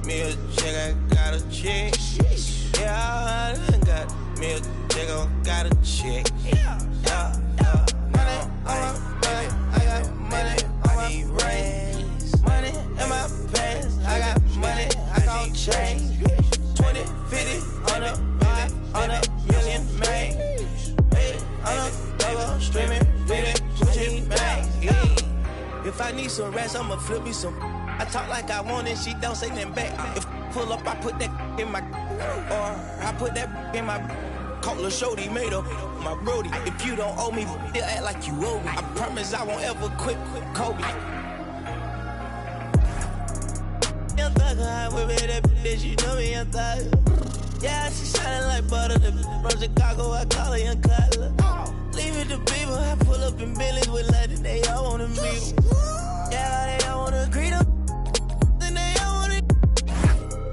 me a check, I got a check. Yeah, I done got me a check, I got a check. Yeah. Money on my back, I got money on my brains. Money in my pants, I got money, I gon' change. 20, 50, 100, 500 million, man. On a double, streaming, feeling, Gucci, man. If I need some rats, I'ma flip me some. I talk like I want it, she don't say nothing back. If pull up, I put that in my, or I put that in my. Call a shorty made up my brody. If you don't owe me, they'll act like you owe me. I promise I won't ever quit Kobe. Young thug, I whip it, that bitch, you know me, young thug. Yeah, she shining like butter. The from Chicago, I call her young Cutler. Leave it to people, I pull up in Billy's with London, they all wanna meet. Yeah, they all wanna agree to. Then they all wanna.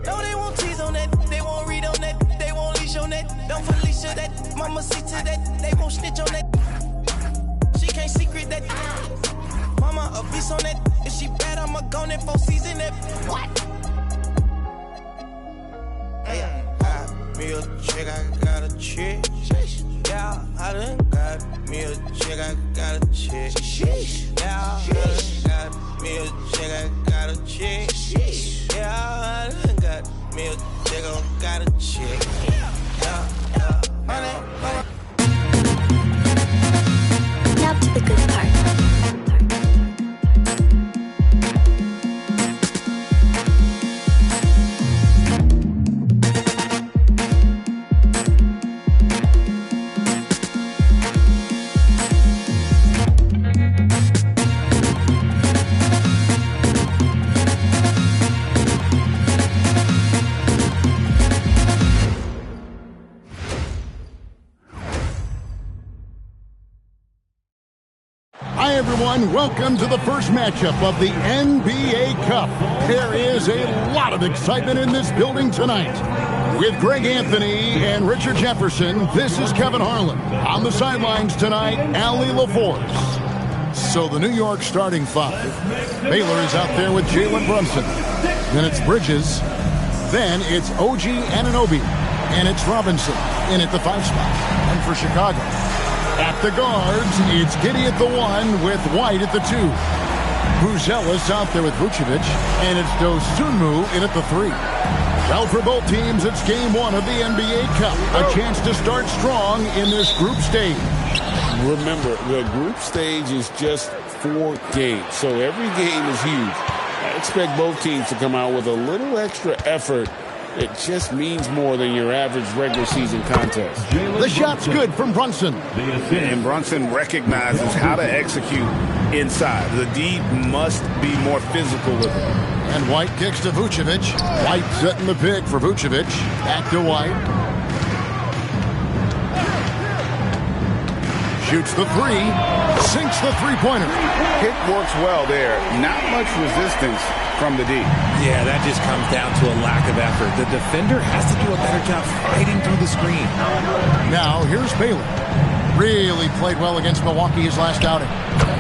No, they won't tease on that, they won't read on that, they won't leash on that. Don't Felicia that, mama see to that, they won't snitch on that. She can't secret that. Mama a beast on that. If she bad, I'ma go in 4 season that. What? Me a check, I got a check. Yeah, I done got me a check, I got a check. Yeah, I done got me a check, I got a check. Yeah, I done got me a check, I got a check. Yeah, money. Now to the good part. Hi, everyone. Welcome to the first matchup of the NBA Cup. There is a lot of excitement in this building tonight. With Greg Anthony and Richard Jefferson, this is Kevin Harlan. On the sidelines tonight, Allie LaForce. So the New York starting five. Baylor is out there with Jalen Brunson. Then it's Bridges. Then it's OG Anunoby. And it's Robinson in at the 5 spot. And for Chicago, at the guards, it's Giddey at the 1 with White at the 2. Buzelis out there with Vucevic, and it's Dosunmu in at the 3. Well, for both teams, it's game 1 of the NBA Cup. A chance to start strong in this group stage. Remember, the group stage is just 4 games, so every game is huge. I expect both teams to come out with a little extra effort. It just means more than your average regular season contest. The shot's good from Brunson. And Brunson recognizes how to execute inside. The D must be more physical with it. And White kicks to Vucevic. White setting the pick for Vucevic. Back to White. Shoots the 3. Sinks the three-pointer. Pick works well there. Not much resistance from the D. Yeah, that just comes down to a lack of effort. The defender has to do a better job fighting through the screen. Now, here's Baylor. Really played well against Milwaukee his last outing.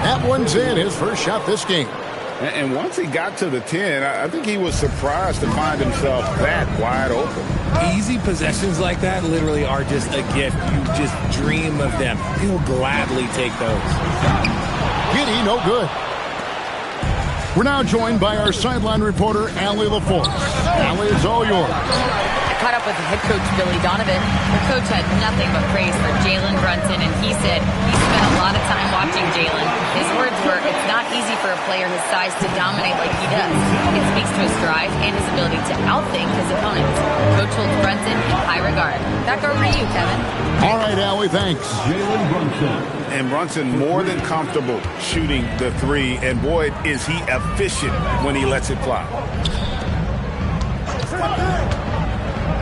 That one's in, his first shot this game. And once he got to the 10, I think he was surprised to find himself that wide open. Easy possessions like that literally are just a gift. You just dream of them. He'll gladly take those. Giddey, no good. We're now joined by our sideline reporter, Allie LaForce. Allie, it's all yours. I caught up with head coach Billy Donovan. The coach had nothing but praise for Jalen Brunson, and he said he spent a lot of time watching Jalen. His words were, it's not easy for a player his size to dominate like he does. It speaks to his drive and his ability to outthink his opponents. Coach holds Brunson in high regard. Back over to you, Kevin. All right, Allie, thanks. Jalen Brunson. And Brunson more than comfortable shooting the 3. And boy, is he efficient when he lets it fly.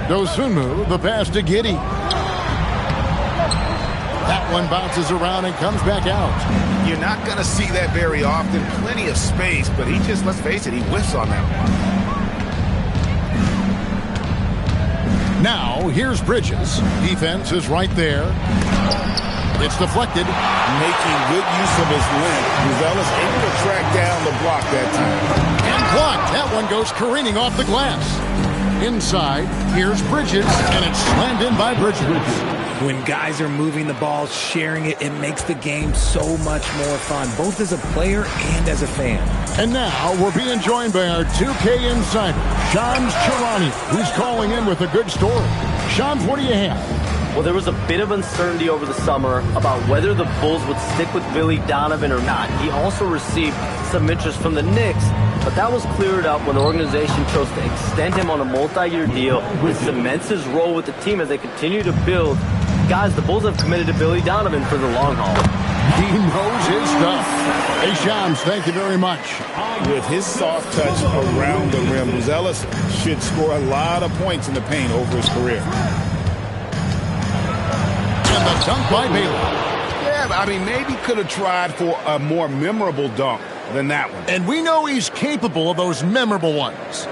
Dosunmu, the pass to Giddey. That one bounces around and comes back out. You're not going to see that very often. Plenty of space, but he just, let's face it, he whiffs on that one. Now, here's Bridges. Defense is right there. It's deflected. Making good use of his length. Buzelis able to track down the block that time. And Blocked. That one goes careening off the glass. Inside, here's Bridges, and it's slammed in by Bridges. When guys are moving the ball, sharing it, it makes the game so much more fun, both as a player and as a fan. And now we're being joined by our 2K insider, Shams Charania, who's calling in with a good story. Shams, what do you have? Well, there was a bit of uncertainty over the summer about whether the Bulls would stick with Billy Donovan or not. He also received some interest from the Knicks, but that was cleared up when the organization chose to extend him on a multi-year deal. It cements his role with the team as they continue to build. Guys, the Bulls have committed to Billy Donovan for the long haul. He knows his stuff. Hey, Shams, thank you very much. With his soft touch around the rim, Buzelis should score a lot of points in the paint over his career. And the dunk by Baylor. Yeah, I mean, maybe could have tried for a more memorable dunk than that one. And we know he's capable of those memorable ones.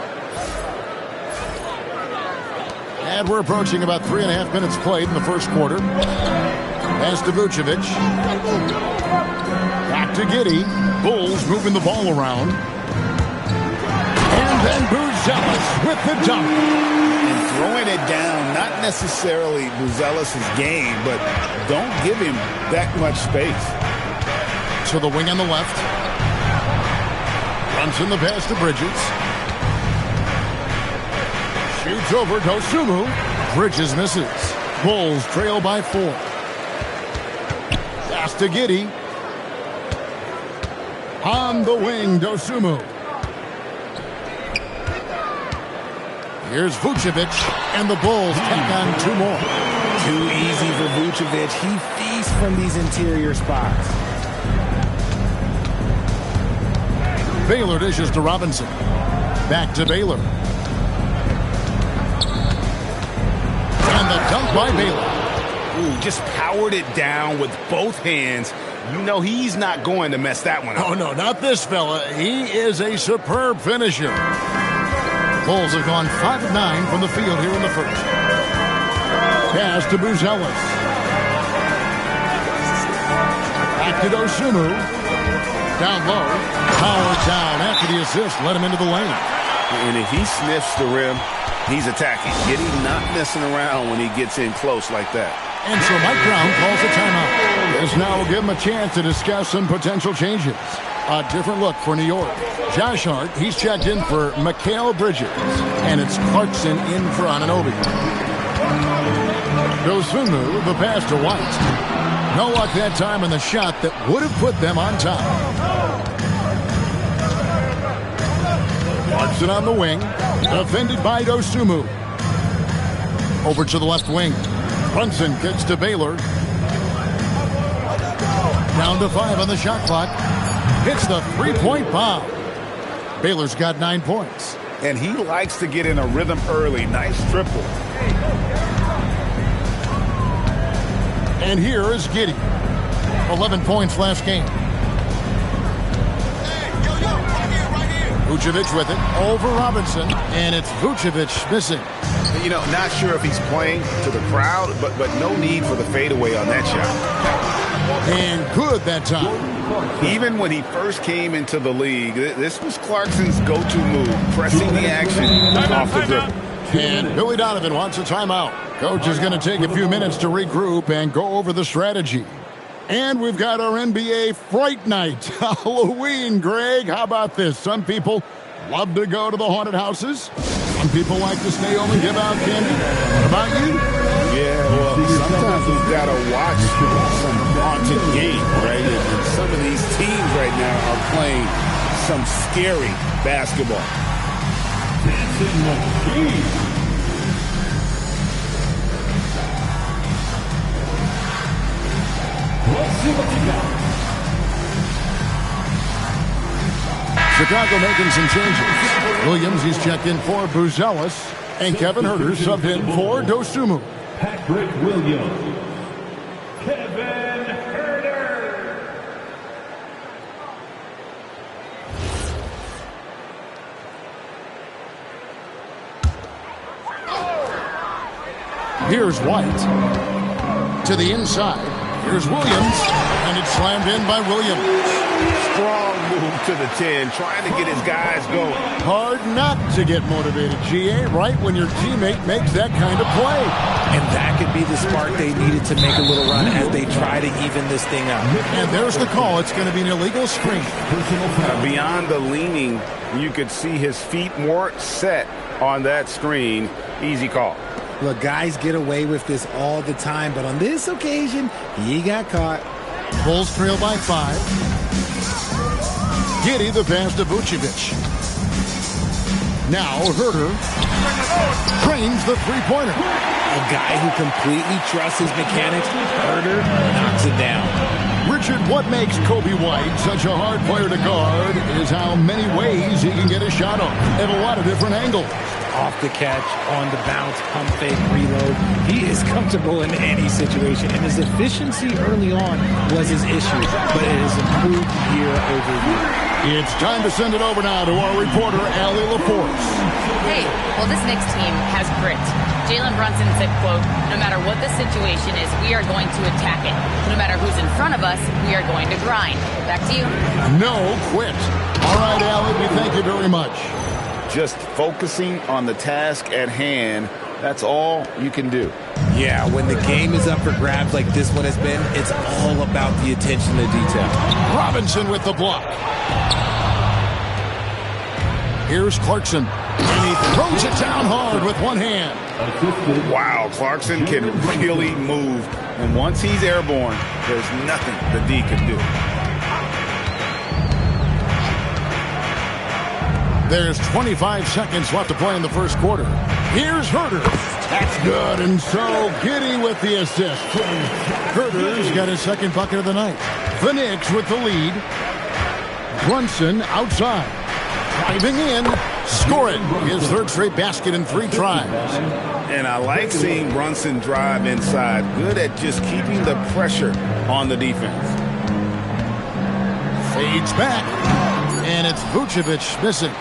And we're approaching about 3.5 minutes played in the first quarter. Pass to Vucevic. Back to Giddey. Bulls moving the ball around. And then Buzelis with the dunk. And throwing it down, not necessarily Buzelis' game, but don't give him that much space. To the wing on the left. Runs in the pass to Bridges. Shoots over Dosunmu. Bridges misses. Bulls trail by 4. Pass to Giddey. On the wing, Dosunmu. Here's Vucevic, and the Bulls tack on 2 more. Too easy for Vucevic. He feasts from these interior spots. Baylor dishes to Robinson. Back to Baylor. And the dunk by Baylor. Ooh, just powered it down with both hands. You know he's not going to mess that one up. Oh, no, not this fella. He is a superb finisher. Bulls have gone 5 of 9 from the field here in the first. Pass to Buzelis. Back to Dosunmu. Down low. Power down after the assist. Let him into the lane. And if he sniffs the rim, he's attacking. Giddey not messing around when he gets in close like that. And so Mike Brown calls a timeout. This now will give him a chance to discuss some potential changes. A different look for New York. Josh Hart, he's checked in for Mikal Bridges. And it's Clarkson in for Anunoby. Dosunmu, the pass to White. No luck that time in the shot that would have put them on top. Clarkson on the wing. Defended by Dosunmu. Over to the left wing. Brunson gets to Baylor. Down to 5 on the shot clock. Hits the 3-point bomb. Baylor's got 9 points. And he likes to get in a rhythm early. Nice triple. And here is Giddey. 11 points last game. Vucevic with it. Over Robinson. And it's Vucevic missing. You know, not sure if he's playing to the crowd, but no need for the fadeaway on that shot. And good that time. Even when he first came into the league, this was Clarkson's go-to move, pressing the action off the dribble. And Billy Donovan wants a timeout. Coach is going to take a few minutes to regroup and go over the strategy. And we've got our NBA Fright Night. Halloween, Greg. How about this? Some people love to go to the haunted houses. Some people like to stay home and give out candy. What about you? Yeah, well, sometimes we've got to watch some haunted game, right? And some of these teams right now are playing some scary basketball. Let's see what you got. Chicago making some changes. Williams, he's checked in for Buzelis. And Kevin Huerter subbed in for Dosunmu. Patrick Williams. Kevin Huerter. Here's White. To the inside. Here's Williams, and it's slammed in by Williams. Strong move to the 10, trying to get his guys going. Hard not to get motivated, GA, right when your teammate makes that kind of play. And that could be the spark they needed to make a little run as they try to even this thing up. And there's the call. It's going to be an illegal screen. Beyond the leaning, you could see his feet more set on that screen. Easy call. Look, guys get away with this all the time, but on this occasion, he got caught. Bulls trail by 5. Giddy the pass to Vucevic. Now Herder trains the three-pointer. A guy who completely trusts his mechanics, Herder knocks it down. Richard, what makes Kobe White such a hard player to guard is how many ways he can get a shot off at a lot of different angles. Off the catch, on the bounce, pump fake, reload. He is comfortable in any situation, and his efficiency early on was his issue, but it has improved year over year. It's time to send it over now to our reporter, Allie LaForce. Hey, well, this Knicks team has grit. Jalen Brunson said, quote, no matter what the situation is, we are going to attack it. No matter who's in front of us, we are going to grind. Back to you. No quit. All right, Allie, we thank you very much. Just focusing on the task at hand, that's all you can do. Yeah, when the game is up for grabs like this one has been, it's all about the attention to detail. Robinson with the block. Here's Clarkson, and he throws it down hard with one hand. Wow, Clarkson can really move, and once he's airborne, there's nothing the D can do. There's 25 seconds left to play in the first quarter. Here's Herder. That's good, and so Giddy with the assist. Herder's got his second bucket of the night. The Knicks with the lead. Brunson outside. Driving in. Scoring his third straight basket in 3 tries. And I like seeing Brunson drive inside. Good at just keeping the pressure on the defense. Fades back. And it's Vucevic missing.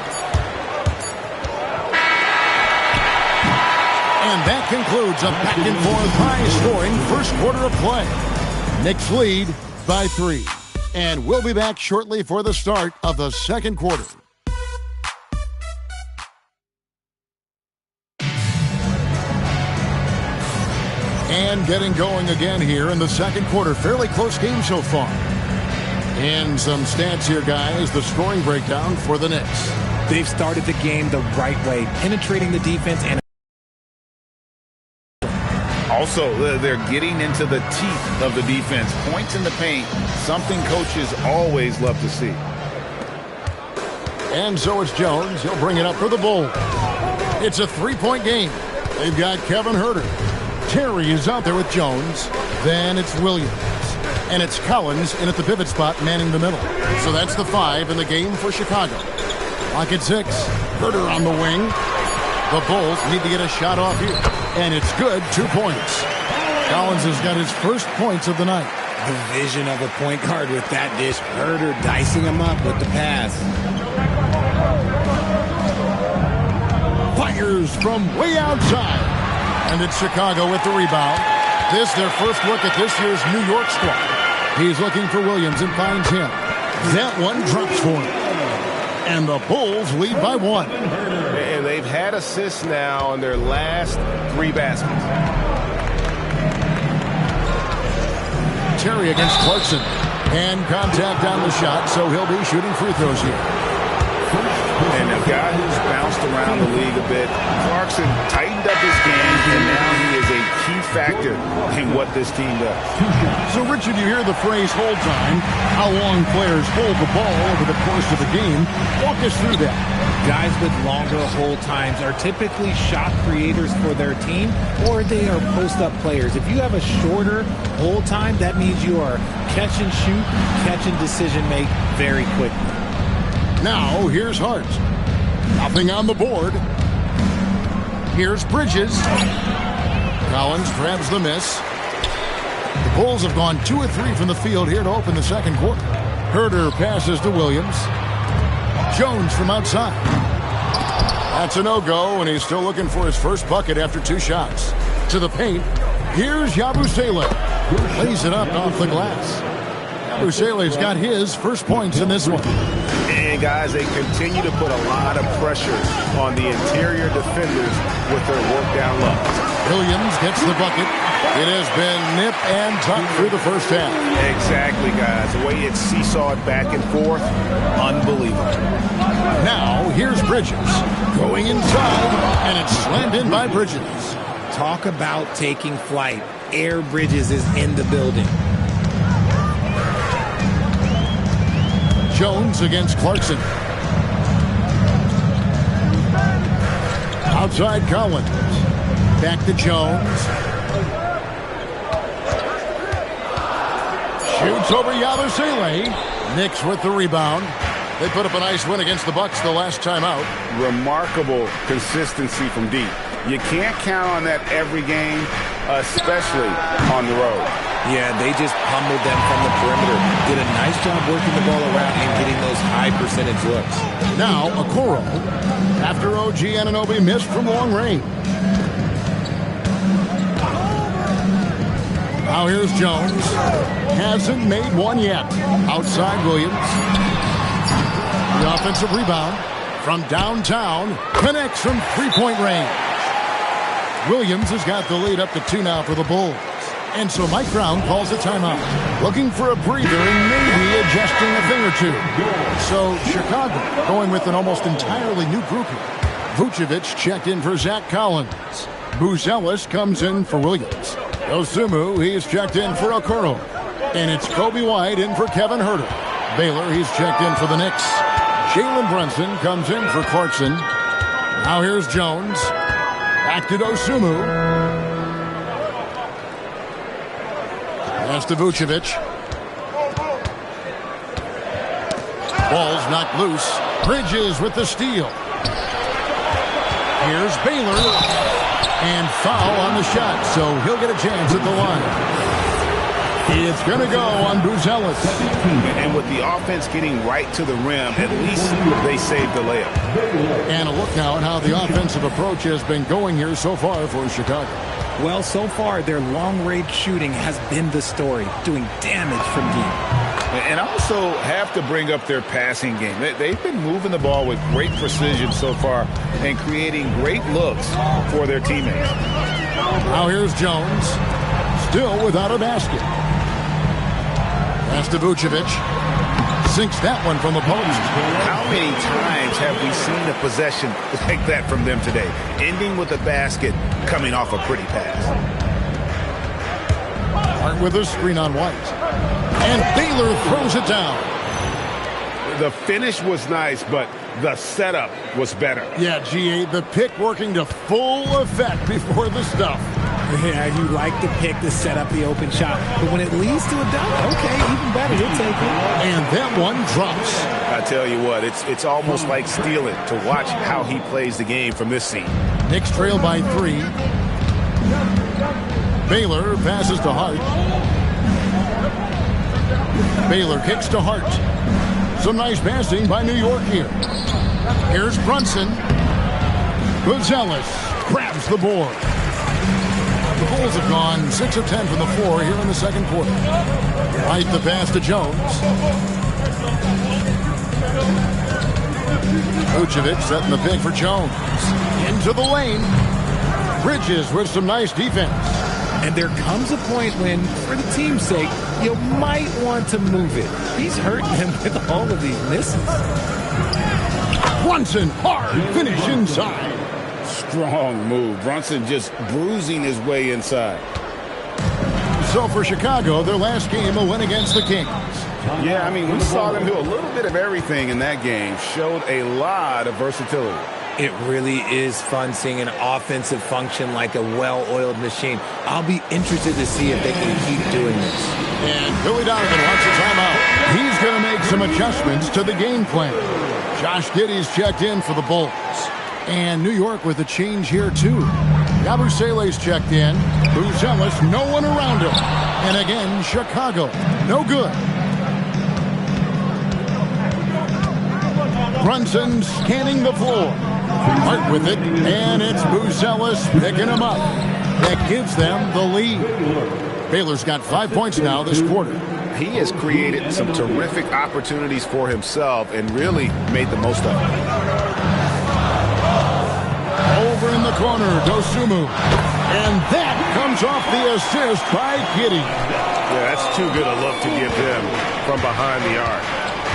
And that concludes a back-and-forth high-scoring first quarter of play. Knicks lead by 3. And we'll be back shortly for the start of the second quarter. And getting going again here in the second quarter. Fairly close game so far. And some stats here, guys. The scoring breakdown for the Knicks. They've started the game the right way, penetrating the defense and also, they're getting into the teeth of the defense. Points in the paint, something coaches always love to see. And so it's Jones. He'll bring it up for the Bulls. It's a 3-point game. They've got Kevin Herder. Terry is out there with Jones. Then it's Williams. And it's Collins in at the pivot spot, manning the middle. So that's the 5 in the game for Chicago. Clock at 6. Herder on the wing. The Bulls need to get a shot off here. And it's good, 2 points. Collins has got his first points of the night. The vision of a point guard with that dish. Herder dicing him up with the pass. Fires from way outside. And it's Chicago with the rebound. This their first look at this year's New York squad. He's looking for Williams and finds him. That one drops for him. And the Bulls lead by 1. And they've had assists now in their last 3 baskets. Terry against Clarkson. And contact on the shot, so he'll be shooting free throws here. And a guy who's bounced around the league a bit, Clarkson tightened up his game, and now he is a key factor in what this team does. So, Richard, you hear the phrase hold time, how long players hold the ball over the course of the game. Walk us through that. Guys with longer hold times are typically shot creators for their team, or they are post-up players. If you have a shorter hold time, that means you are catch and shoot, catch and decision make very quickly. Now, here's Hart. Nothing on the board. Here's Bridges. Collins grabs the miss. The Bulls have gone 2 of 3 from the field here to open the second quarter. Herder passes to Williams. Jones from outside. That's a no-go, and he's still looking for his first bucket after 2 shots. To the paint. Here's Yabusele. Lays it up off the glass. Yabusele's got his first points in this one. And guys, they continue to put a lot of pressure on the interior defenders with their work down low. Williams gets the bucket. It has been nip and tuck through the first half. Exactly, guys. The way it's seesawed back and forth, unbelievable. Now, here's Bridges. Going inside, and it's slammed in by Bridges. Talk about taking flight. Air Bridges is in the building. Jones against Clarkson. Outside Collins. Back to Jones. Shoots over Yabusele. Knicks with the rebound. They put up a nice win against the Bucks the last time out. Remarkable consistency from deep. You can't count on that every game, especially on the road. Yeah, they just pummeled them from the perimeter. Did a nice job working the ball around and getting those high percentage looks. Now, Okoro, after OG Anunoby missed from long range. Now here's Jones. Hasn't made one yet. Outside Williams. The offensive rebound from downtown. Connects from three-point range. Williams has got the lead up to 2 now for the Bulls. And so Mike Brown calls a timeout. Looking for a breather and maybe adjusting a thing or two. So Chicago going with an almost entirely new group here. Vucevic checked in for Zach Collins. Buzelis comes in for Williams. Osumu, he's checked in for Okoro. And it's Kobe White in for Kevin Huerter. Baylor, he's checked in for the Knicks. Jalen Brunson comes in for Clarkson. Now here's Jones. Back to Osumu. Pass to Vucevic. Ball's knocked loose. Bridges with the steal. Here's Baylor. And foul on the shot, so he'll get a chance at the line. It's going to go on Buzelis. And with the offense getting right to the rim, at least they saved the layup. And a look now at how the offensive approach has been going here so far for Chicago. Well, so far, their long-range shooting has been the story, doing damage from deep. And also have to bring up their passing game. They've been moving the ball with great precision so far and creating great looks for their teammates. Now here's Jones, still without a basket. Pass to Vucevic. Sinks that one from the post. How many times have we seen a possession like that from them today? Ending with a basket, coming off a pretty pass. Hart with a screen on White. And Baylor throws it down. The finish was nice, but the setup was better. Yeah, GA, the pick working to full effect before the stuff. Yeah, you like the pick to set up the open shot. But when it leads to a dunk, okay, even better, you'll take it. And that one drops. I tell you what, it's almost like stealing to watch how he plays the game from this scene. Knicks trail by 3. Baylor passes to Hart. Baylor kicks to Hart. Some nice passing by New York here. Here's Brunson. Buzelis grabs the board. The Bulls have gone 6 of 10 from the floor here in the second quarter. Right the pass to Jones. Vucevic setting the pick for Jones. Into the lane. Bridges with some nice defense. And there comes a point when, for the team's sake, you might want to move it. He's hurting him with all of these misses. Brunson, hard finish inside. Strong move. Brunson just bruising his way inside. So for Chicago, their last game, a win against the Kings. Yeah, I mean, we saw them do a little bit of everything in that game. Showed a lot of versatility. It really is fun seeing an offensive function like a well-oiled machine. I'll be interested to see if they can keep doing this. And Billy Donovan wants a timeout. He's going to make some adjustments to the game plan. Josh Giddey's checked in for the Bulls. And New York with a change here, too. Yabusele's checked in. Buzelis, no one around him. And again, Chicago, no good. Brunson scanning the floor. Hart with it, and it's Buzelis picking him up. That gives them the lead. Baylor's got 5 points now this quarter. He has created some terrific opportunities for himself and really made the most of it. Over in the corner, Dosunmu. And that comes off the assist by Giddey. Yeah, that's too good a look to give him from behind the arc.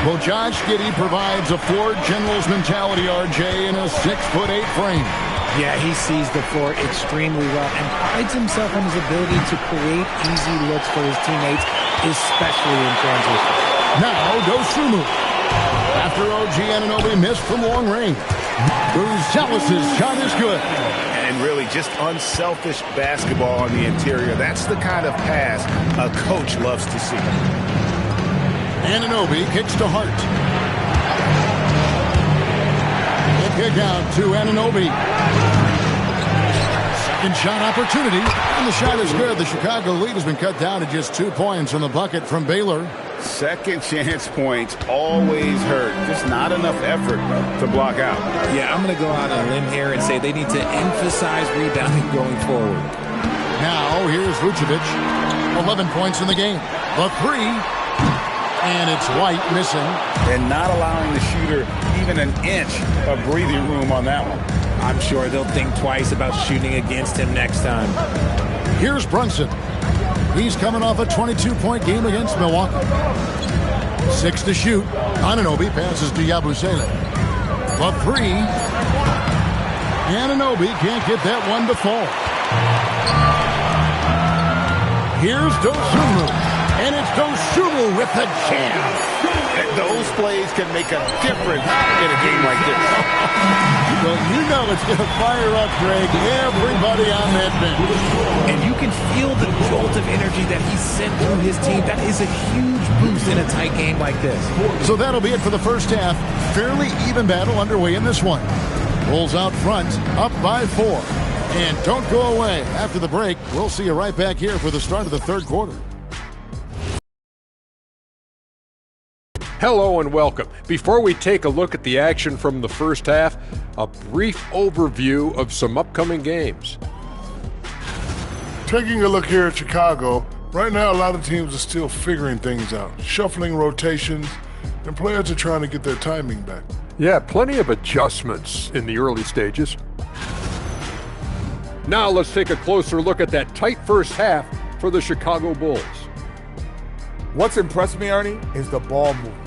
Well, Josh Giddey provides a floor general's mentality, RJ, in a 6'8" frame. Yeah, he sees the floor extremely well and prides himself on his ability to create easy looks for his teammates, especially in transition. Now, Dosunmu. After OG Anunoby missed from long range, Buzelis' shot is good. And really just unselfish basketball on the interior. That's the kind of pass a coach loves to see. Anunoby kicks to Hart. The kick out to Anunoby. Second shot opportunity. And the shot is good. The Chicago lead has been cut down to just 2 points on the bucket from Baylor. Second chance points always hurt. Just not enough effort to block out. Yeah, I'm going to go out on a limb here and say they need to emphasize rebounding going forward. Now, here's Vucevic. 11 points in the game. The three. And it's White missing. And not allowing the shooter even an inch of breathing room on that one. I'm sure they'll think twice about shooting against him next time. Here's Brunson. He's coming off a 22-point game against Milwaukee. 6 to shoot. Anunoby passes to Yabusele. The three. Anunoby can't get that one to fall. Here's Dosunmu. And it's Dosunmu with the jam. Those plays can make a difference in a game like this. Well, you know it's going to fire up, Greg, everybody on that bench. And you can feel the jolt of energy that he sent through his team. That is a huge boost in a tight game like this. So that'll be it for the first half. Fairly even battle underway in this one. Bulls out front, up by 4. And don't go away. After the break, we'll see you right back here for the start of the third quarter. Hello and welcome. Before we take a look at the action from the first half, a brief overview of some upcoming games. Taking a look here at Chicago, right now a lot of teams are still figuring things out, shuffling rotations, and players are trying to get their timing back. Yeah, plenty of adjustments in the early stages. Now let's take a closer look at that tight first half for the Chicago Bulls. What's impressed me, Ernie, is the ball movement.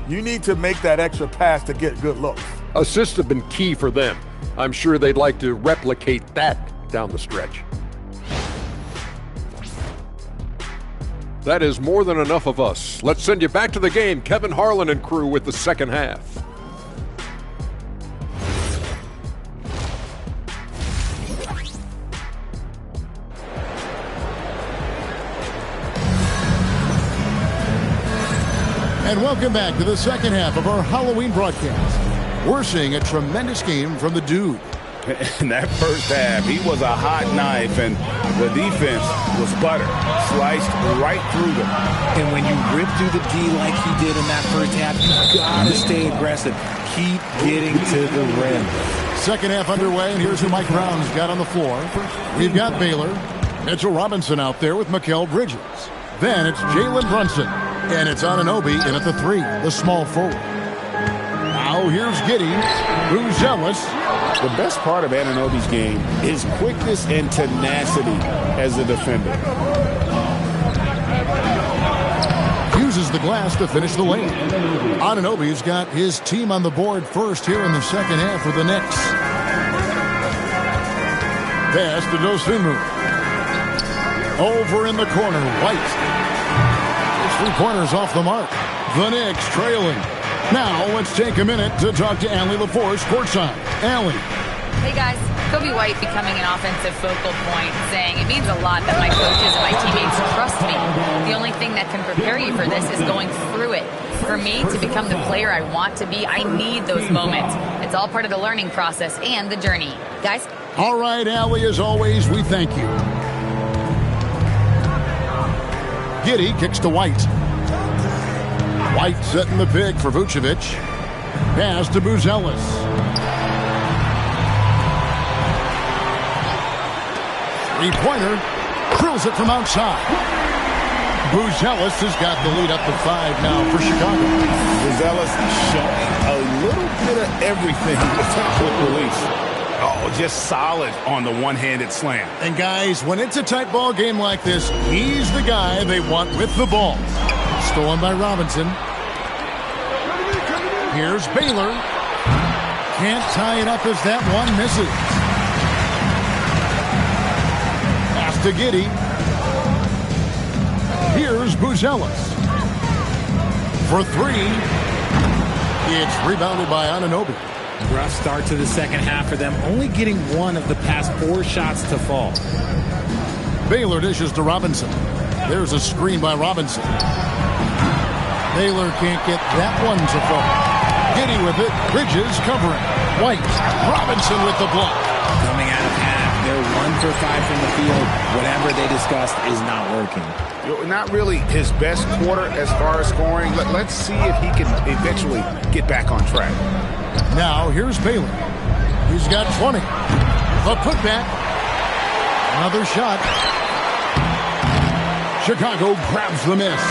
You need to make that extra pass to get good looks. Assists have been key for them. I'm sure they'd like to replicate that down the stretch. That is more than enough of us. Let's send you back to the game. Kevin Harlan and crew with the second half. And welcome back to the second half of our Halloween broadcast. We're seeing a tremendous game from the dude. In that first half, he was a hot knife, and the defense was butter, sliced right through them. And when you rip through the D like he did in that first half, you gotta stay aggressive. Keep getting to the rim. Second half underway, and here's who Mike Brown's got on the floor. We've got Baylor. Mitchell Robinson out there with Mikal Bridges. Then it's Jalen Brunson. And it's Anunoby in at the three, the small forward. Now here's Giddey, Buzelis. The best part of Anunoby's game is quickness and tenacity as a defender. Uses the glass to finish the lane. Anunoby's got his team on the board first here in the second half for the Knicks. Pass to Dosunmu. Over in the corner, White. 3-pointers off the mark. The Knicks trailing. Now let's take a minute to talk to Allie LaForce courtside. Allie. Hey guys, Kobe White becoming an offensive focal point, saying it means a lot that my coaches and my teammates trust me. The only thing that can prepare you for this is going through it. For me to become the player I want to be, I need those moments. It's all part of the learning process and the journey. Guys? All right, Allie, as always, we thank you. Giddey kicks to White. White setting the pick for Vucevic. Pass to Buzelis. Three-pointer. Drills it from outside. Buzelis has got the lead up to 5 now for Chicago. Buzelis showing a little bit of everything with that quick release. Oh, just solid on the one-handed slam. And guys, when it's a tight ball game like this, he's the guy they want with the ball. Stolen by Robinson. Here's Baylor. Can't tie it up as that one misses. Pass to Giddey. Here's Buzelis. For 3. It's rebounded by Anunoby. Rough start to the second half for them, only getting 1 of the past 4 shots to fall. Baylor dishes to Robinson. There's a screen by Robinson. Baylor can't get that one to fall. Giddey with it. Bridges covering. White. Robinson with the block. Coming out of half, they're 1 for 5 from the field. Whatever they discussed is not working. Not really his best quarter as far as scoring. Let's see if he can eventually get back on track. Now here's Baylor. He's got 20. A putback. Another shot. Chicago grabs the miss.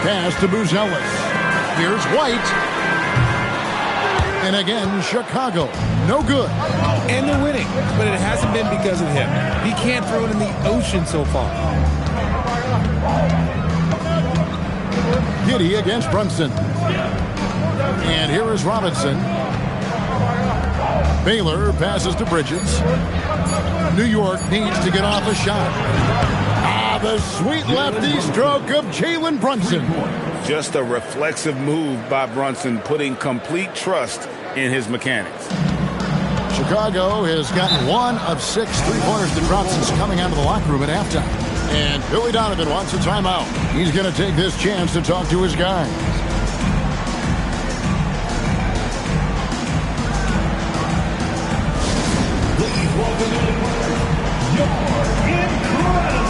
Pass to Buzelis. Here's White. And again, Chicago. No good. And they're winning, but it hasn't been because of him. He can't throw it in the ocean so far. Giddey against Brunson. And here is Robinson. Baylor passes to Bridges. New York needs to get off a shot. The sweet lefty stroke of Jalen Brunson. Just a reflexive move by Brunson, putting complete trust in his mechanics. Chicago has gotten 1 of 6 3-pointers to drop since coming out of the locker room at halftime. And Billy Donovan wants a timeout. He's going to take this chance to talk to his guys. Please welcome in your incredible.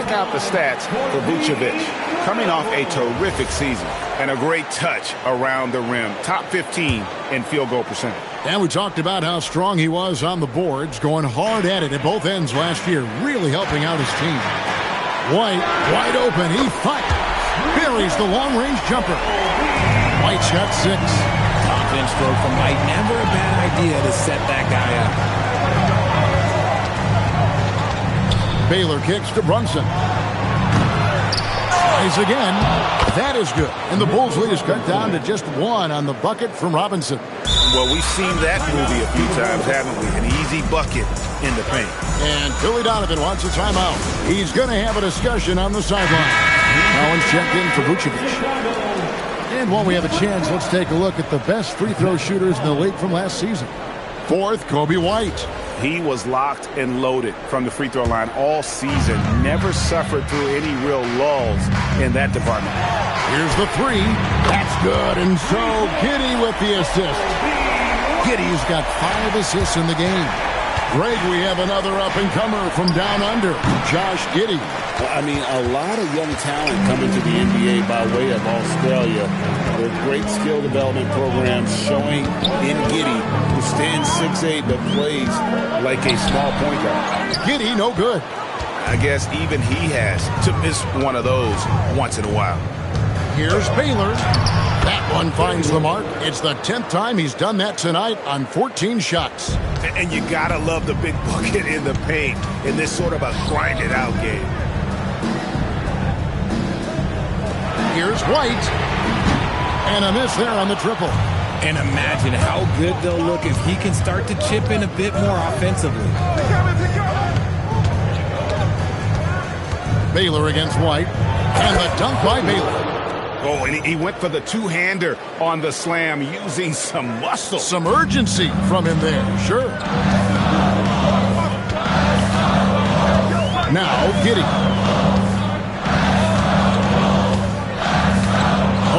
Out the stats for Vucevic, coming off a terrific season and a great touch around the rim. Top 15 in field goal percentage. And we talked about how strong he was on the boards, going hard at it at both ends last year, really helping out his team. White, wide open, he fires. Buries the long-range jumper. White's got 6. Confident stroke from White. Never a bad idea to set that guy up. Baylor kicks to Brunson. Tries again. That is good. And the Bulls' lead is cut down to just 1 on the bucket from Robinson. Well, we've seen that movie a few times, haven't we? An easy bucket in the paint. And Billy Donovan wants a timeout. He's going to have a discussion on the sideline. Collins checked in for Vucevic. And while we have a chance, let's take a look at the best free throw shooters in the league from last season. 4th, Kobe White. He was locked and loaded from the free throw line all season. Never suffered through any real lulls in that department. Here's the 3. That's good. And so Giddey with the assist. Giddey's got 5 assists in the game. Greg, we have another up-and-comer from down under, Josh Giddey. Well, I mean, a lot of young talent coming to the NBA by way of Australia. With great skill development programs showing in Giddey, who stands 6'8", but plays like a small point guard. Giddey, no good. I guess even he has to miss one of those once in a while. Here's Baylor. That one finds the mark. It's the 10th time he's done that tonight on 14 shots. And you gotta love the big bucket in the paint in this sort of a grind-it-out game. Here's White. And a miss there on the triple. And imagine how good they'll look if he can start to chip in a bit more offensively. Baylor against White. And the dunk by Baylor. Oh, and he went for the two-hander on the slam using some muscle. Some urgency from him there, sure. Now, Giddey.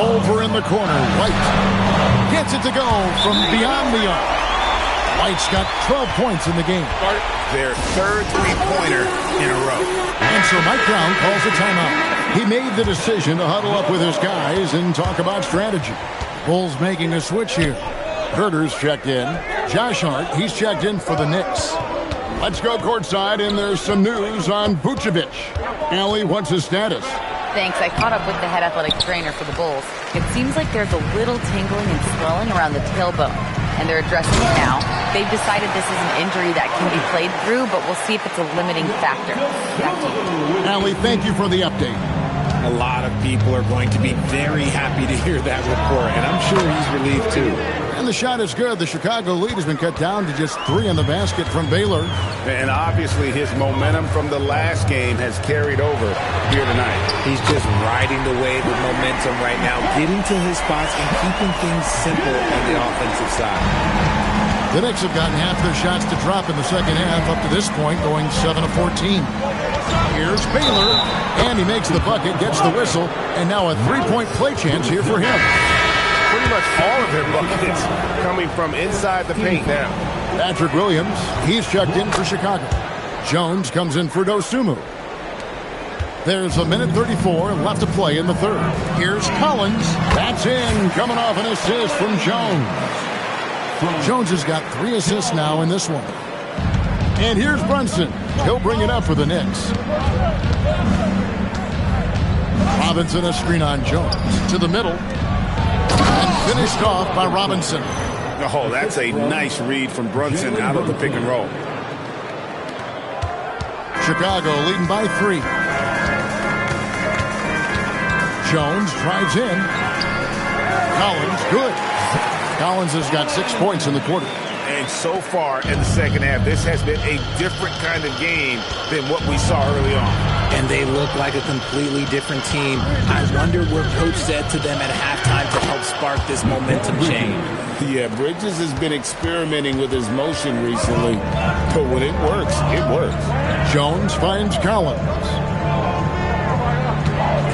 Over in the corner, White. Gets it to go from beyond the arc. White's got 12 points in the game. Their third three-pointer in a row. And so Mike Brown calls a timeout. He made the decision to huddle up with his guys and talk about strategy. Bulls making a switch here. Herter's checked in. Josh Hart, he's checked in for the Knicks. Let's go courtside, and there's some news on Vucevic. Allie, what's his status? Thanks. I caught up with the head athletic trainer for the Bulls. It seems like there's a little tingling and swelling around the tailbone, and they're addressing it now. They've decided this is an injury that can be played through, but we'll see if it's a limiting factor. Back to you. Allie, thank you for the update. A lot of people are going to be very happy to hear that report, and I'm sure he's relieved too. And the shot is good. The Chicago lead has been cut down to just 3 in the basket from Baylor. And obviously his momentum from the last game has carried over here tonight. He's just riding the wave of momentum right now, getting to his spots and keeping things simple on the offensive side. The Knicks have gotten half their shots to drop in the second half up to this point, going 7 of 14. Here's Baylor, and he makes the bucket, gets the whistle, and now a three-point play chance here for him. Pretty much all of their buckets coming from inside the paint now. Patrick Williams, he's checked in for Chicago. Jones comes in for Dosunmu. There's a minute 34 left to play in the third. Here's Collins. That's in, coming off an assist from Jones. Jones has got 3 assists now in this one. And here's Brunson. He'll bring it up for the Knicks. Robinson, a screen on Jones. To the middle. And finished off by Robinson. Oh, that's a nice read from Brunson out of the pick and roll. Chicago leading by 3. Jones drives in. Collins, good. Collins has got 6 points in the quarter. And so far in the second half, this has been a different kind of game than what we saw early on. And they look like a completely different team. I wonder what Coach said to them at halftime to help spark this momentum change. Yeah, Bridges has been experimenting with his motion recently, but when it works, it works. Jones finds Collins.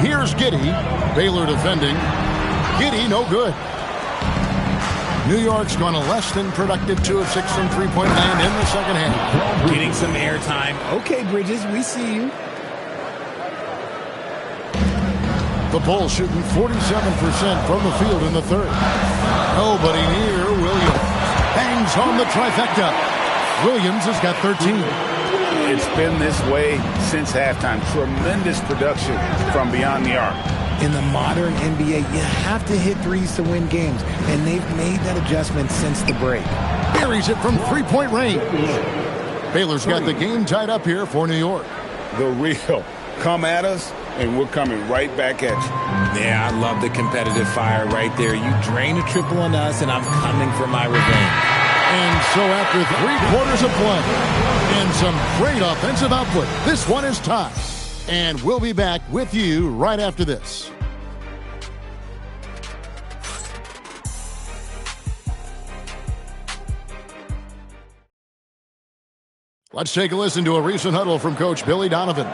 Here's Giddey. Baylor defending. Giddey, no good. New York's gone a less than productive 2 of 6 from three-point land in the second half. Getting some airtime. Okay, Bridges, we see you. The Bulls shooting 47% from the field in the third. Nobody near Williams. Bangs home the trifecta. Williams has got 13. It's been this way since halftime. Tremendous production from beyond the arc. In the modern NBA, you have to hit threes to win games, and they've made that adjustment since the break. Buries it from three-point range. Baylor's got the game tied up here for New York. The real come at us, and we're coming right back at you. Yeah, I love the competitive fire right there. You drain a triple on us, and I'm coming for my revenge. And so after 3 quarters of play and some great offensive output, this one is tied. And we'll be back with you right after this. Let's take a listen to a recent huddle from Coach Billy Donovan.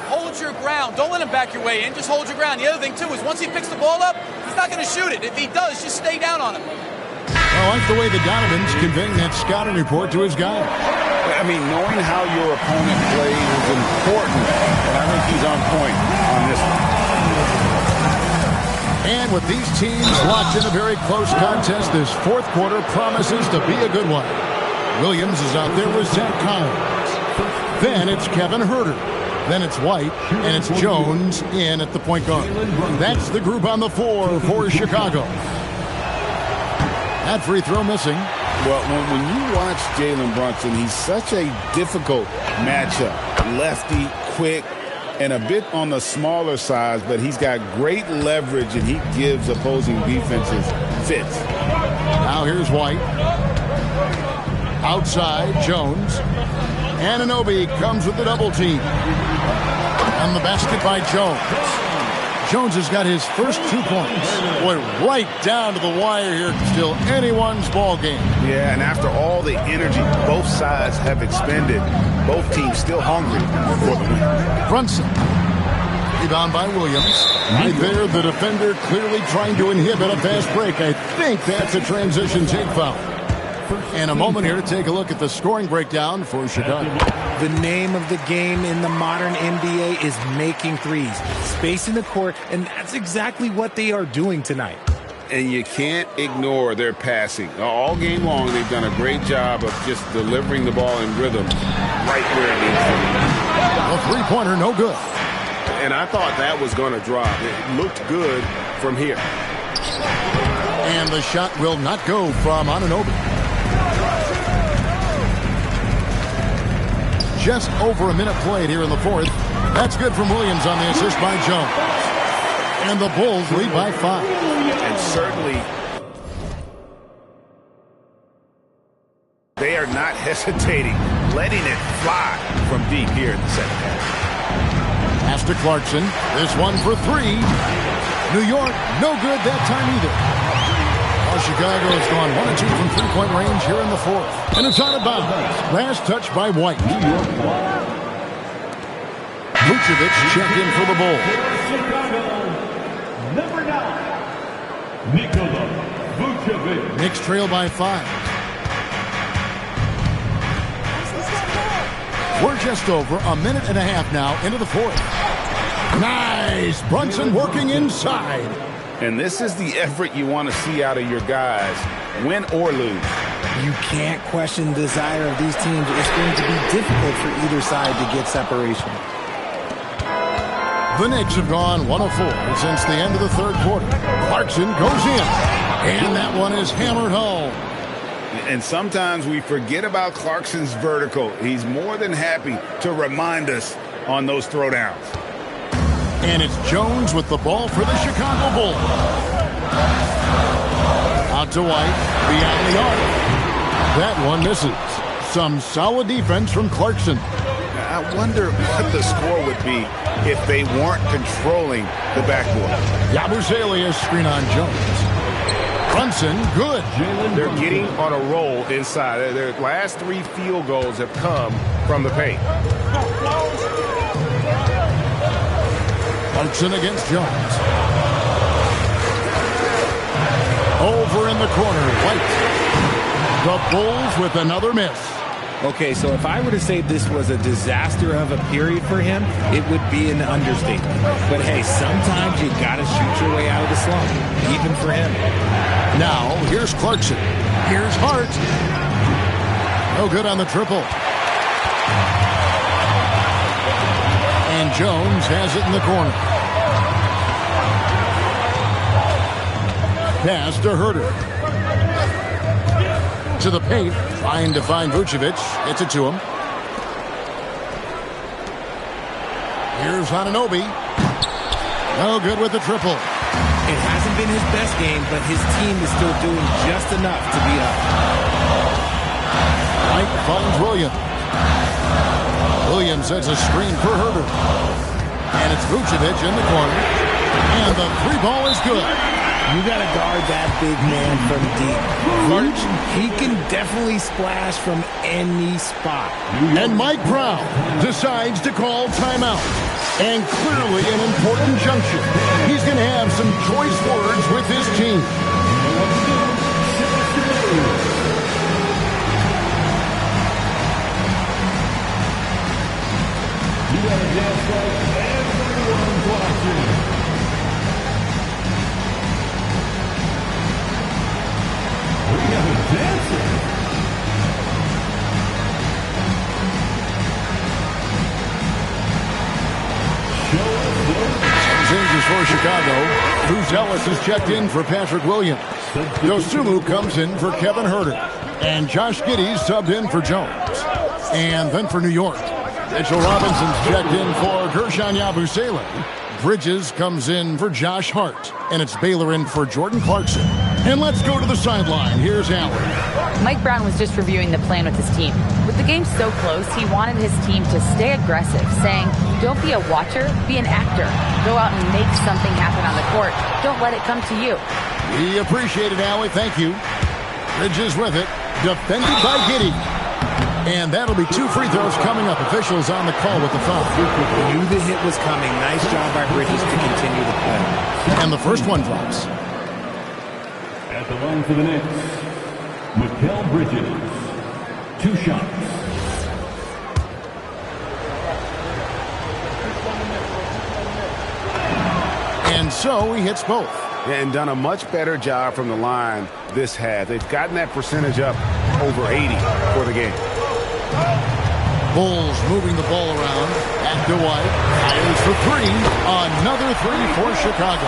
Hold your ground. Don't let him back your way in. Just hold your ground. The other thing, too, is once he picks the ball up, he's not going to shoot it. If he does, just stay down on him. I like the way that Donovan's conveying that scouting report to his guys. I mean, knowing how your opponent plays is important, and I think he's on point on this one. And with these teams locked in a very close contest, this fourth quarter promises to be a good one. Williams is out there with Zach Collins. Then it's Kevin Herter. Then it's White, and it's Jones in at the point guard. That's the group on the floor for Chicago. That free throw missing. Well, when you watch Jalen Brunson, he's such a difficult matchup. Lefty, quick, and a bit on the smaller size, but he's got great leverage, and he gives opposing defenses fits. Now here's White. Outside, Jones. Anunoby comes with the double team. And the basket by Jones. Jones has got his first 2 points. Boy, right down to the wire here. Still anyone's ball game. Yeah, and after all the energy both sides have expended, both teams still hungry for the win. Brunson. Rebound by Williams. Right there, the defender clearly trying to inhibit a fast break. I think that's a transition take foul. And a moment here to take a look at the scoring breakdown for Chicago. The name of the game in the modern NBA is making threes. Spacing the court, and that's exactly what they are doing tonight. And you can't ignore their passing. All game long, they've done a great job of just delivering the ball in rhythm right where it needs to be. A three-pointer, no good. And I thought that was going to drop. It looked good from here. And the shot will not go from Anunoby. Just over a minute played here in the fourth. That's good from Williams on the assist by Jones. And the Bulls lead by 5. And certainly they are not hesitating, letting it fly from deep here in the second half. Pass to Clarkson. This one for 3. New York, no good that time either. Chicago has gone 1 of 2 from three-point range here in the fourth. And it's out of bounds. Last touch by White. Vucevic checked in for the Bulls. Chicago, number 9, Nikola Vucevic. Knicks trail by 5. We're just over a minute and a half now into the fourth. Nice! Brunson working inside. And this is the effort you want to see out of your guys, win or lose. You can't question the desire of these teams. It's going to be difficult for either side to get separation. The Knicks have gone 1 of 4 since the end of the third quarter. Clarkson goes in, and that one is hammered home. And sometimes we forget about Clarkson's vertical. He's more than happy to remind us on those throwdowns. And it's Jones with the ball for the Chicago Bulls. Out to White, beyond the arc. That one misses. Some solid defense from Clarkson. I wonder what the score would be if they weren't controlling the backboard. Yabusele screen on Jones. Brunson, good. They're getting on a roll inside. Their last 3 field goals have come from the paint. Clarkson against Jones. Over in the corner, White. The Bulls with another miss. Okay, so if I were to say this was a disaster of a period for him, it would be an understatement. But hey, sometimes you got to shoot your way out of the slump, even for him. Now, here's Clarkson. Here's Hart. No good on the triple. And Jones has it in the corner. Pass to Herter. To the paint, trying to find Vucevic. Gets it to him. Here's Anunoby. No good with the triple. It hasn't been his best game, but his team is still doing just enough to beat up. White finds Williams. Williams sets a screen for Herter. And it's Vucevic in the corner. And the 3-ball is good. You got to guard that big man from deep. Vooch, he can definitely splash from any spot. And Mike Brown decides to call timeout. And clearly an important junction. He's going to have some choice words with his team. You got to dance like everyone's watching. We got a dancer. Ellis is checked in for Patrick Williams. Dosunmu comes in for Kevin Huerter. And Josh Giddey's subbed in for Jones. And then for New York, Mitchell Robinson's checked in for Gershon Yabusele. Bridges comes in for Josh Hart. And it's Baylor in for Jordan Clarkson. And let's go to the sideline. Here's Allen. Mike Brown was just reviewing the plan with his team. With the game so close, he wanted his team to stay aggressive, saying, don't be a watcher, be an actor. Go out and make something happen on the court. Don't let it come to you. We appreciate it, Allie. Thank you. Bridges with it. Defended by Giddey. And that'll be 2 free throws coming up. Officials on the call with the foul. Knew the hit was coming. Nice job by Bridges to continue the play. And the first one drops. At the line for the Knicks, Mikal Bridges. 2 shots. And so he hits both. And done a much better job from the line this half. They've gotten that percentage up over 80 for the game. Bulls moving the ball around. At Dwight. Fires for 3. Another 3 for Chicago.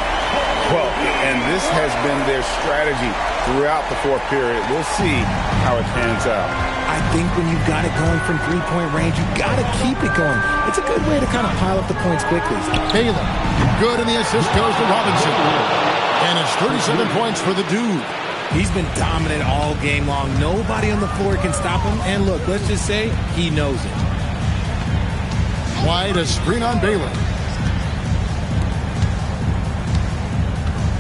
Well, and this has been their strategy throughout the fourth period. We'll see how it pans out. I think when you've got it going from three-point range, you've got to keep it going. It's a good way to kind of pile up the points quickly. Baylor. Good, and the assist goes to Robinson. And it's 37 points for the dude. He's been dominant all game long. Nobody on the floor can stop him. And look, let's just say he knows it. Wide, a screen on Baylor.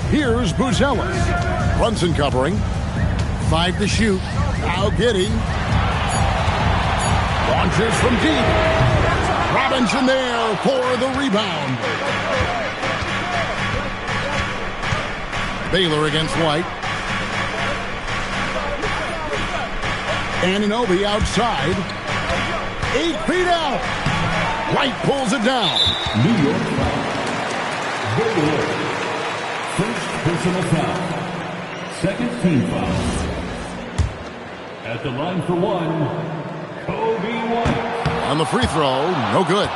Here's Buzelis. Brunson covering. 5 to shoot. Now Giddey. Launches from deep. Robinson there for the rebound. Baylor against White. Anunoby outside. 8 feet out. White pulls it down. New York foul. Baylor. First personal foul. Second team foul. At the line for 1, Kobe White. On the free throw, no good.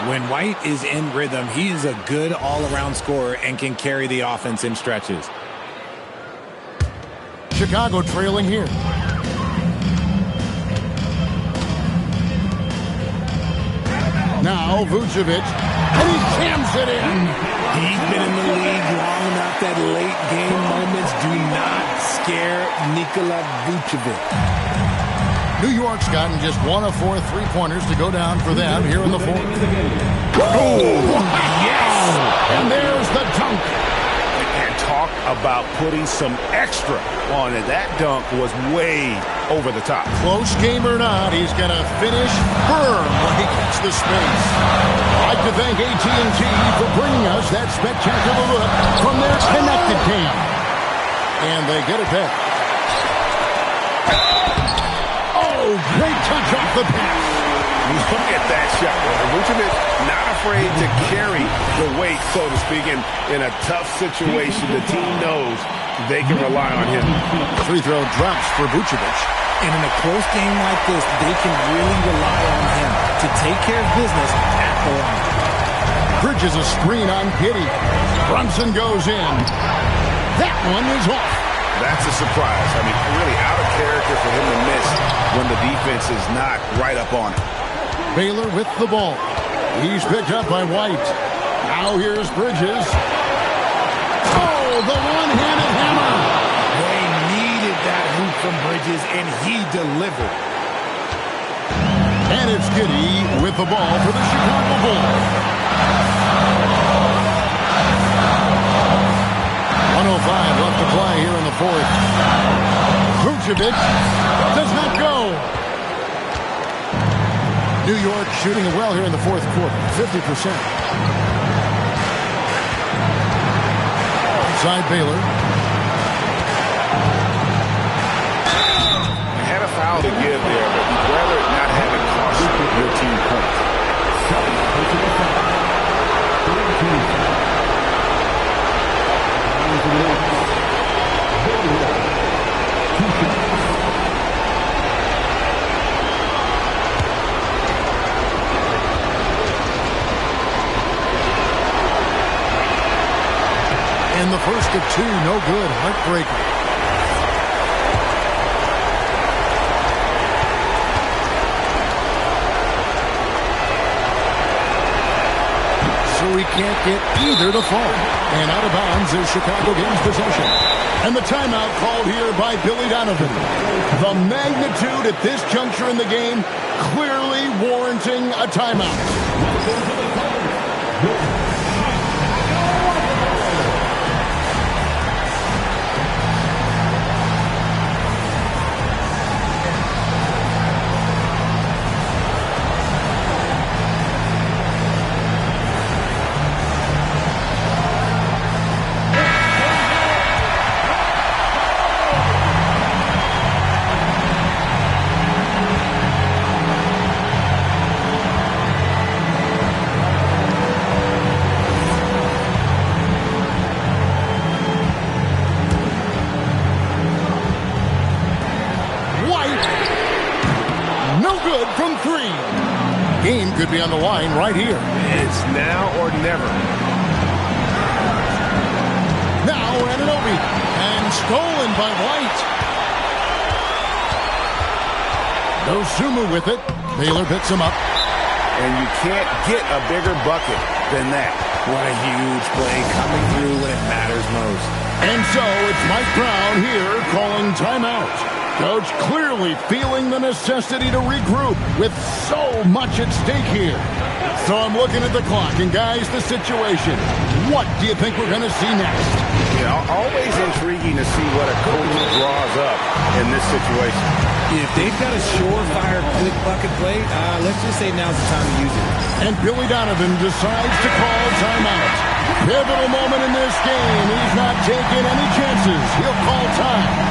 When White is in rhythm, he is a good all-around scorer and can carry the offense in stretches. Chicago trailing here. Now Vucevic, and he jams it in. He's been in the league long enough that late game moments do not scare Nikola Vucevic. New York's gotten just 1 of 4 3-pointers to go down for them here in the fourth. Oh, yes! And there's the dunk. And talk about putting some extra on it. That dunk was way over the top. Close game or not, he's going to finish firm when he gets the space. I'd like to thank AT&T for bringing us that spectacular look from their connected cam. And they get it back. Oh, great touch off the pass. Look at that shot. Vucevic not afraid to carry the weight, so to speak, in a tough situation. The team knows they can rely on him. Free throw drops for Vucevic. And in a close game like this, they can really rely on him to take care of business at the line. Bridges a screen on Giddey. Brunson goes in. That one is off. That's a surprise. I mean, really out of character for him to miss when the defense is not right up on him. Baylor with the ball. He's picked up by White. Now here's Bridges. Oh, the one-handed hammer. They needed that hoop from Bridges, and he delivered. And it's Giddey with the ball for the Chicago Bulls. 1:05 left to play here in the fourth. Vucevic does not go. New York shooting it well here in the fourth quarter, 50%. Inside Baylor. Had a foul to give there, but you'd rather not have it cost your team points. In the no good. Heartbreaker. So he can't get either to fall. And out of bounds as Chicago gains possession. And the timeout called here by Billy Donovan. The magnitude at this juncture in the game clearly warranting a timeout. Game could be on the line right here. It's now or never. Now Anunoby, and stolen by White. Dosunmu with it. Baylor picks him up. And you can't get a bigger bucket than that. What a huge play coming through when it matters most. And so it's Mike Brown here calling timeout. Coach clearly feeling the necessity to regroup with so much at stake here. So I'm looking at the clock, and guys, the situation. What do you think we're going to see next? Yeah, always intriguing to see what a coach draws up in this situation. If they've got a surefire quick bucket play, let's just say now's the time to use it. And Billy Donovan decides to call timeout. Pivotal moment in this game. He's not taking any chances. He'll call time.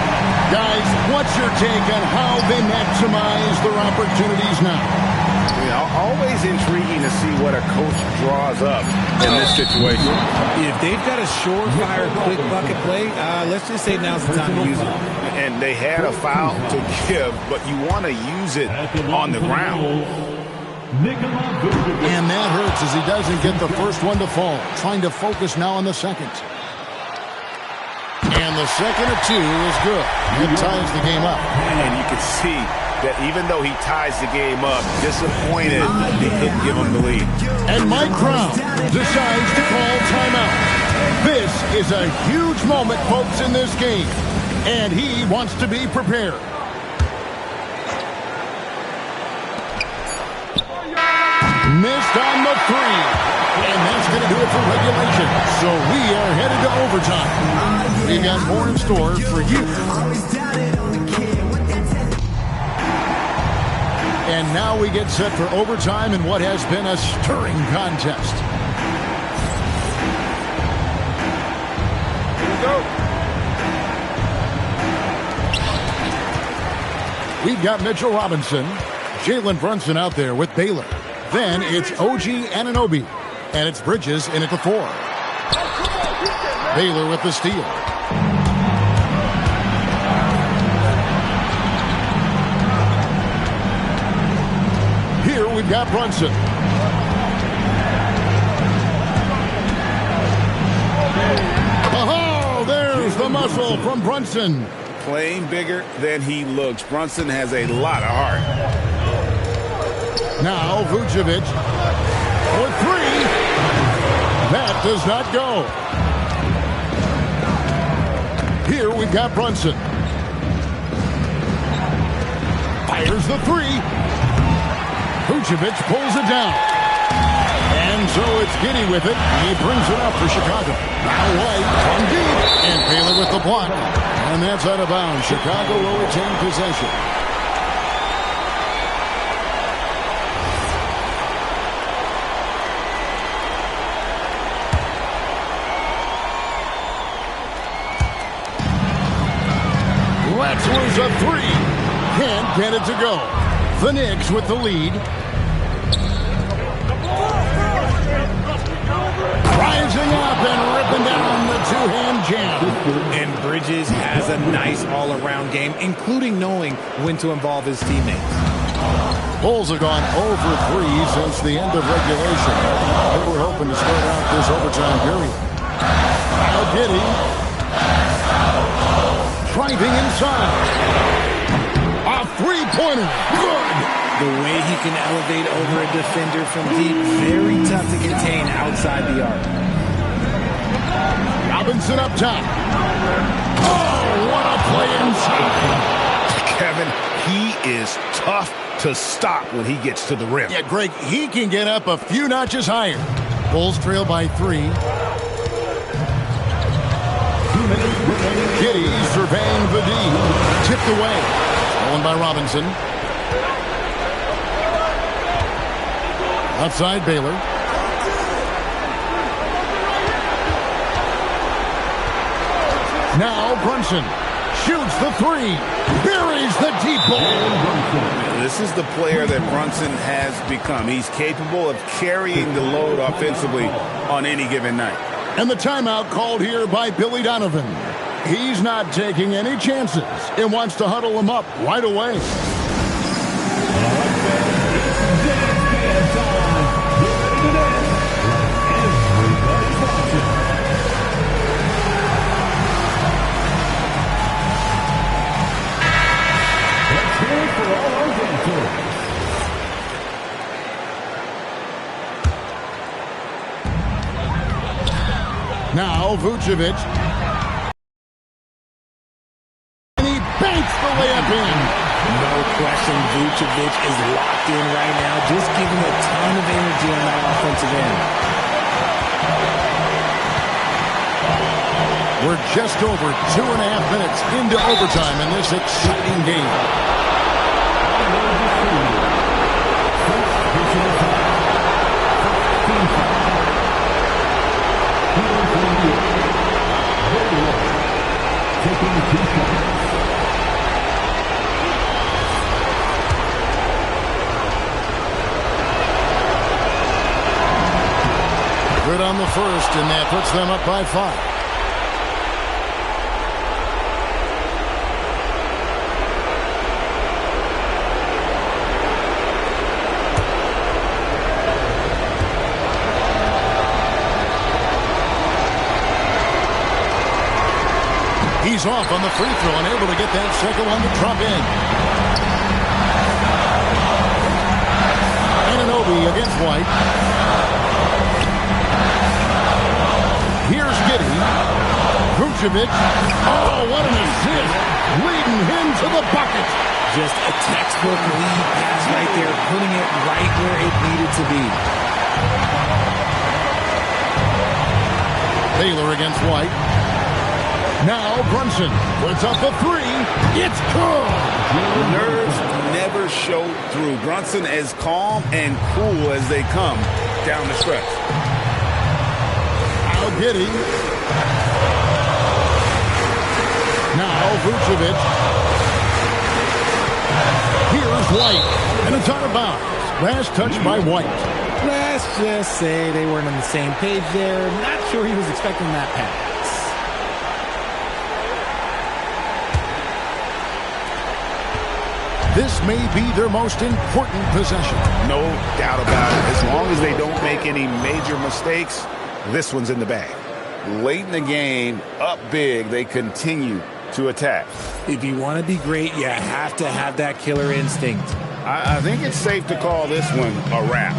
Guys, what's your take on how they maximize their opportunities now? Yeah, always intriguing to see what a coach draws up in this situation. If they've got a surefire quick bucket play, let's just say now's the time to use it. And they had a foul to give, but you want to use it on the ground. And that hurts as he doesn't get the first one to fall. Trying to focus now on the second. And the second of two is good. It ties the game up. And you can see that even though he ties the game up, disappointed he didn't give him the lead. And Mike Brown decides to call timeout. This is a huge moment, folks, in this game. And he wants to be prepared. Missed on the three. And that's going to do it for regulation. So we are headed to overtime. We got more in store for you. And now we get set for overtime in what has been a stirring contest. Here we go. We've got Mitchell Robinson, Jalen Brunson out there with Baylor. Then it's OG Anunoby. And it's Bridges in at the 4. Baylor with the steal. Here we've got Brunson. Oh, there's the muscle from Brunson. Playing bigger than he looks. Brunson has a lot of heart. Now Vucevic for 3. That does not go. Here we've got Brunson. Fires the 3. Vucevic pulls it down. And so it's Giddey with it. He brings it up for Chicago. Now White from deep. And Baylor with the block. And that's out of bounds. Chicago will retain possession. Wetzler's a 3. Can't get it to go. The Knicks with the lead. Rising up and ripping down the two-hand jam. And Bridges has a nice all-around game, including knowing when to involve his teammates. Bulls have gone 0 for 3 since the end of regulation. They were hoping to start out this overtime period. Now Giddey driving inside. A three-pointer. Good. The way he can elevate over a defender from deep, very tough to contain outside the arc. Robinson up top. Oh, what a play inside. Kevin, he is tough to stop when he gets to the rim. Yeah, Greg, he can get up a few notches higher. Bulls trail by 3. Giddey surveying the D. Tipped away. Stolen by Robinson. Outside Baylor. Now Brunson shoots the 3. Buries the deep ball. This is the player that Brunson has become. He's capable of carrying the load offensively on any given night. And the timeout called here by Billy Donovan. He's not taking any chances and wants to huddle them up right away. Now Vucevic. And he banks the layup in. No question, Vucevic is locked in right now, just giving a ton of energy on that offensive end. We're just over 2.5 minutes into overtime in this exciting game. Good on the first, and that puts them up by 5. He's off on the free throw and able to get that second one to drop in. Anunoby against White. Here's Giddey. Vucevic. Oh, what an assist. Leading him to the bucket. Just a textbook lead pass right there, putting it right where it needed to be. Baylor against White. Now Brunson puts up the 3. It's good. Nerves never show through. Brunson as calm and cool as they come down the stretch. Now Giddey. Now Vucevic. Here's White. And it's out of bounds. Last touch by White. Let's just say they weren't on the same page there. Not sure he was expecting that pass. This may be their most important possession. No doubt about it. As long as they don't make any major mistakes, this one's in the bag. Late in the game, up big, they continue to attack. If you want to be great, you have to have that killer instinct. I think it's safe to call this one a wrap.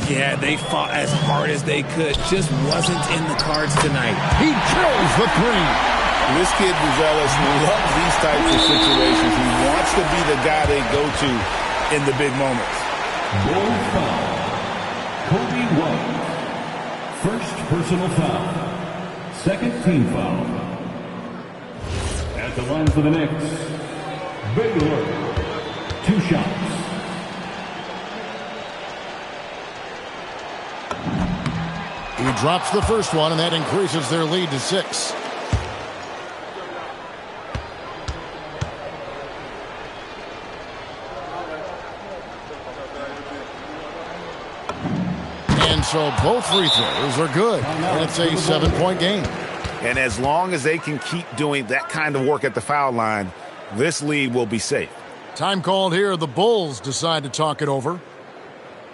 Yeah, they fought as hard as they could. Just wasn't in the cards tonight. He drills the 3. This kid, Buzelis, loves these types of situations. He wants to be the guy they go to in the big moments. Bulls foul. Kobe White. First personal foul. Second team foul. At the line for the Knicks, Baylor. 2 shots. He drops the first one, and that increases their lead to 6. And so both free throws are good. And it's a 7-point game. And as long as they can keep doing that kind of work at the foul line, this lead will be safe. Time called here. The Bulls decide to talk it over.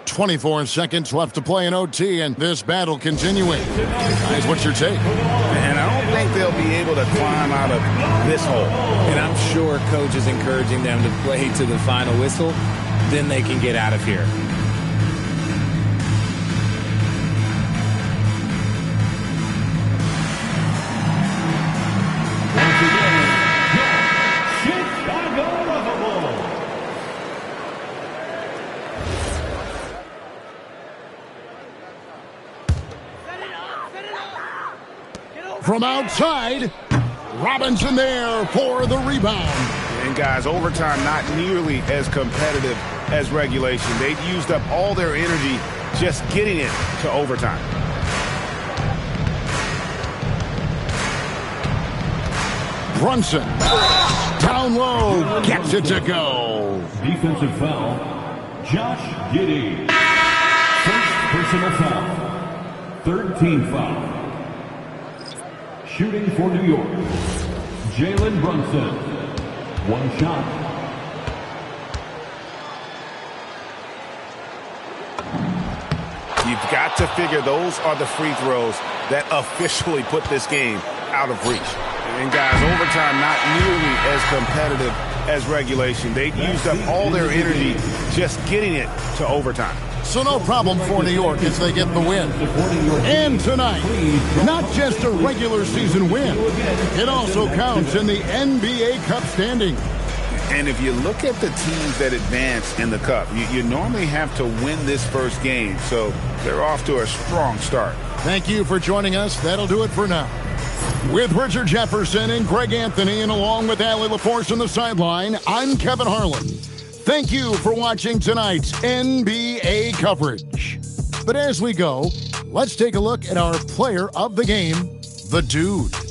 24 seconds left to play in OT, and this battle continuing. Guys, what's your take? And I don't think think they'll be able to climb out of this hole. And I'm sure coach is encouraging them to play to the final whistle. Then they can get out of here. From outside, Robinson there for the rebound. And guys, overtime not nearly as competitive as regulation. They've used up all their energy just getting it to overtime. Brunson, down low, gets it to go. Defensive foul, Josh Giddey. First personal foul, third team foul. Shooting for New York, Jalen Brunson. One shot. You've got to figure those are the free throws that officially put this game out of reach. And guys, overtime not nearly as competitive as regulation. They've used up all their energy just getting it to overtime. So no problem for New York as they get the win. And tonight, not just a regular season win, it also counts in the NBA Cup standing. And if you look at the teams that advance in the Cup, you normally have to win this first game, so they're off to a strong start. Thank you for joining us. That'll do it for now. With Richard Jefferson and Greg Anthony, and along with Allie LaForce on the sideline, I'm Kevin Harlan. Thank you for watching tonight's NBA coverage. But as we go, let's take a look at our player of the game, the Dude.